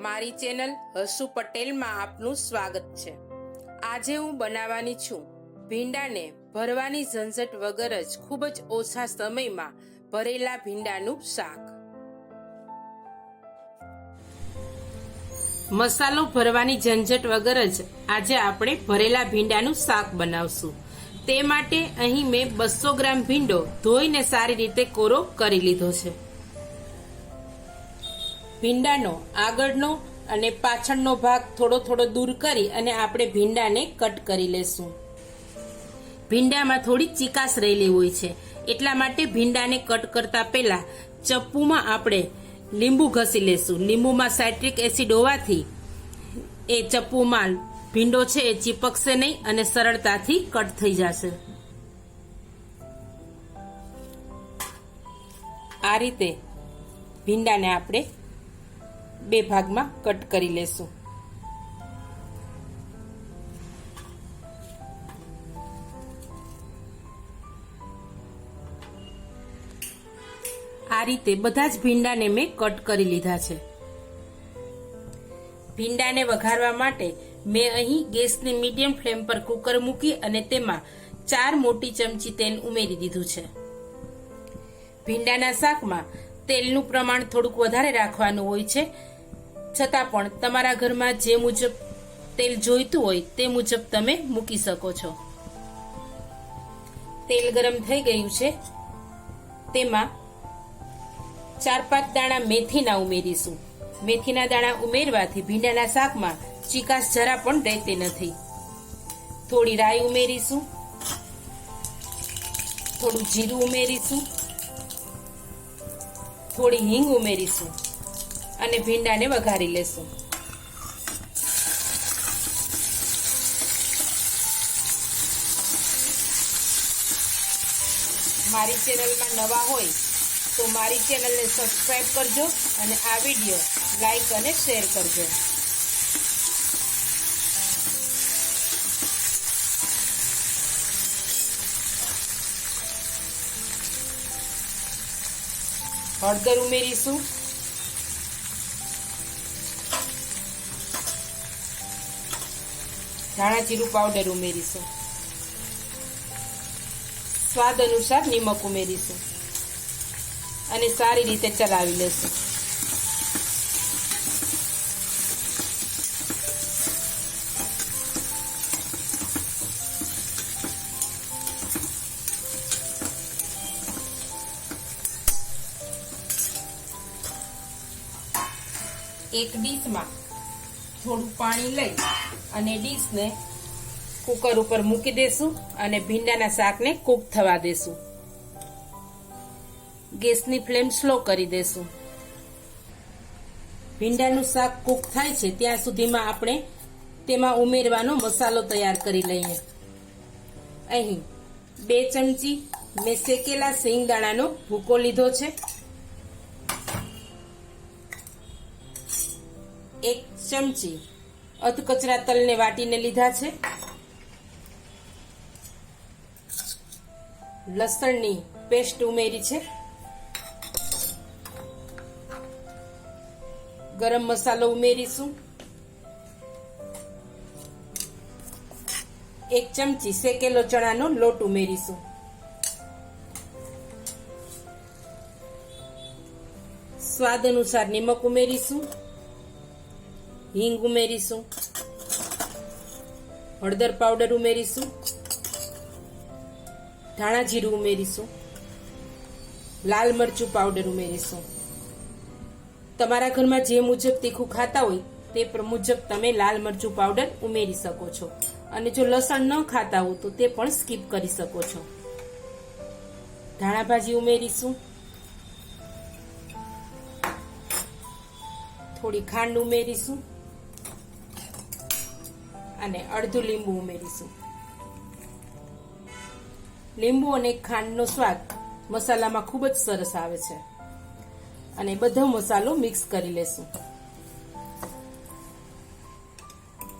મારી ચેનલ હસુ પટેલમાં આપનું સ્વાગત છે। આજે હું બનાવવાની છું ભીંડાને ભરવાની ઝંઝટ વગર જ ખૂબ જ ઓછા સમયમાં ભરેલા ભીંડાનું શાક। મસાલો ભરવાની ઝંઝટ વગર જ આજે આપણે ભરેલા ભીંડાનું શાક બનાવશું। તે માટે અહીં મેં 200 ગ્રામ ભીંડો ધોઈને સારી રીતે કોરો કરી લીધો છે। ભીંડાનો આગળનો અને પાછળનો ભાગ થોડો દૂર કરી અને આપણે ભીંડાને કટ કરી લેશું। ભીંડામાં થોડી ચીકાશ રહેલી હોય છે, એટલા માટે ભીંડાને કટ કરતા પહેલા ચપ્પુમાં આપણે લીંબુ ઘસી લેશું। લીંબુમાં સાઇટ્રિક એસિડ હોવાથી એ ચપ્પુમાં ભીંડો છે એ ચીપકશે નહીં અને સરળતાથી કટ થઈ જશે। આ રીતે ભીંડાને આપણે 2 ભાગમાં કટ કરી લેશું। આ રીતે બધા જ ભીંડાને મેં કટ કરી લીધા છે। ભીંડાને વઘારવા માટે મેં અહીં ગેસની મીડિયમ ફ્લેમ પર કુકર મૂકી અને તેમાં 4 મોટી ચમચી તેલ ઉમેરી દીધું છે। ભીંડાના શાકમાં તેલનું પ્રમાણ થોડુંક વધારે રાખવાનું હોય છે, છતાં પણ તમારા ઘરમાં જે મુજબ તેલ જોઈતું હોય તે મુજબ તમે મૂકી શકો છો। તેલ ગરમ થઈ ગયું છે, તેમાં 4-5 દાણા મેથીના ઉમેરીશું। મેથીના દાણા ઉમેરવાથી ભીંડાના શાકમાં ચીકાશ જરા પણ રહેતી નથી। થોડી રાઈ ઉમેરીશું, થોડું જીરું ઉમેરીશું, થોડી હિંગ ઉમેરીશું અને ભીંડાને વઘારી લેશું। મારી ચેનલમાં નવા હોય તો મારી ચેનલને સબસ્ક્રાઇબ કરજો અને આ વિડીયો લાઈક અને શેર કરજો। હળદર ઉમેરીશું, ધાણા જીરું પાવડર ઉમેરીશું, સ્વાદ અનુસાર નિમક ઉમેરીશું અને સારી રીતે ચલાવી લેશું। એક ડીશમાં થોડું પાણી લઈ અને ડીશને કુકર ઉપર મૂકી દેશું અને ભીંડાના શાકને કૂક થવા દેશું। ગેસની ફ્લેમ સ્લો કરી દેશું। ભીંડાનું શાક કૂક થાય છે ત્યાં સુધીમાં આપણે તેમાં ઉમેરવાનો મસાલો તૈયાર કરી લઈએ। અહીં 2 ચમચી મેં શેકેલા સિંગદાણાનો ભૂકો લીધો છે, 1 ચમચી અધકચરા તલને વાટીને લીધા છે, લસણની પેસ્ટ ઉમેરી છે, ગરમ મસાલો ઉમેરીશું, 1 ચમચી શેકેલો ચણાનો લોટ ઉમેરીશું, સ્વાદ અનુસાર નિમક ઉમેરીશું, હિંગ ઉમેરીશું, હળદર પાવડર ઉમેરીશું, ધાણા જીરું ઉમેરીશું, લાલ મરચું પાવડર ઉમેરીશું। તમારા ઘરમાં જે મુજબ તીખું ખાતા હોય તે મુજબ તમે લાલ મરચું પાવડર ઉમેરી શકો છો અને જો લસણ ન ખાતા હો તો તે પણ સ્કીપ કરી શકો છો। ધાણા ભાજી ઉમેરીશું, થોડી ખાંડ ઉમેરીશું અને અડધું લીંબુ ઉમેરીશું। લીંબુ અને ખાંડનો સ્વાદ મસાલામાં ખૂબ જ સરસ આવે છે અને બધો મસાલો મિક્સ કરી લેશું।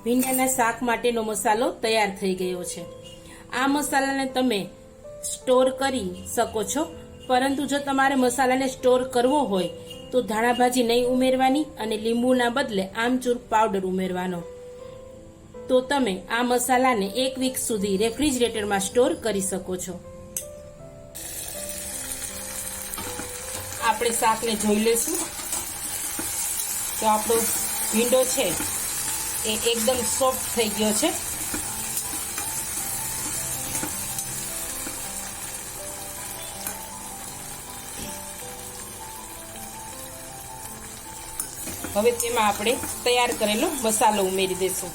ભીંડાના શાક માટેનો મસાલો તૈયાર થઈ ગયો છે। આ મસાલાને તમે સ્ટોર કરી શકો છો, પરંતુ જો તમારે મસાલાને સ્ટોર કરવો હોય તો ધાણા ભાજી નહીં ઉમેરવાની અને લીંબુના બદલે આમચૂર પાવડર ઉમેરવાનો. તો તમે આ મસાલાને 1 વીક સુધી રેફ્રિજરેટરમાં સ્ટોર કરી શકો છો. આપણે શાકને જોઈ લેશું તો આપણો ભીંડો છે એ એકદમ સોફ્ટ થઈ ગયો છે. હવે તેમાં આપણે તૈયાર કરેલો મસાલો ઉમેરી દઈશું.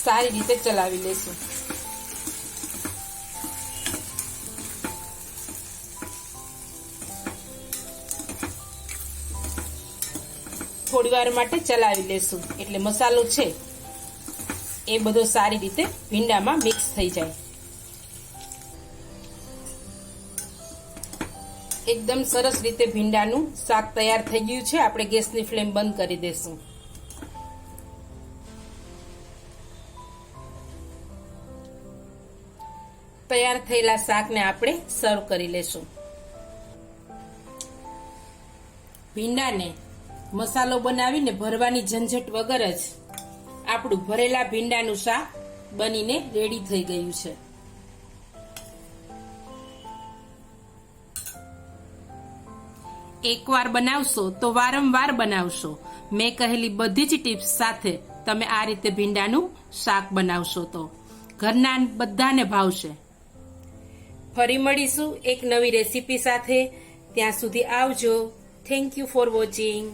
સારી રીતે ચલાવી લેશું. થોડી વાર માટે ચલાવી લેશું એટલે મસાલો છે એ બધો સારી રીતે ભીંડામાં મિક્સ થઈ જાય. એકદમ સરસ રીતે ભીંડાનું શાક તૈયાર થઈ ગયું છે. આપણે ગેસની ફ્લેમ બંધ કરી દેશું. તૈયાર થયેલા શાકને આપણે સર્વ કરી લેશું. ભીંડાને મસાલો બનાવીને ભરવાની ઝંઝટ વગર જ આપણું ભરેલા ભીંડાનું શાક બનીને રેડી થઈ ગયું છે. એકવાર બનાવશો તો વારંવાર બનાવશો. મેં કહેલી બધી જ ટિપ્સ સાથે તમે આ રીતે ભીંડાનું શાક બનાવશો તો ઘરના બધાને ભાવશે. ફરી મળીશું એક નવી રેસીપી સાથે. ત્યાં સુધી આવજો. Thank you for watching.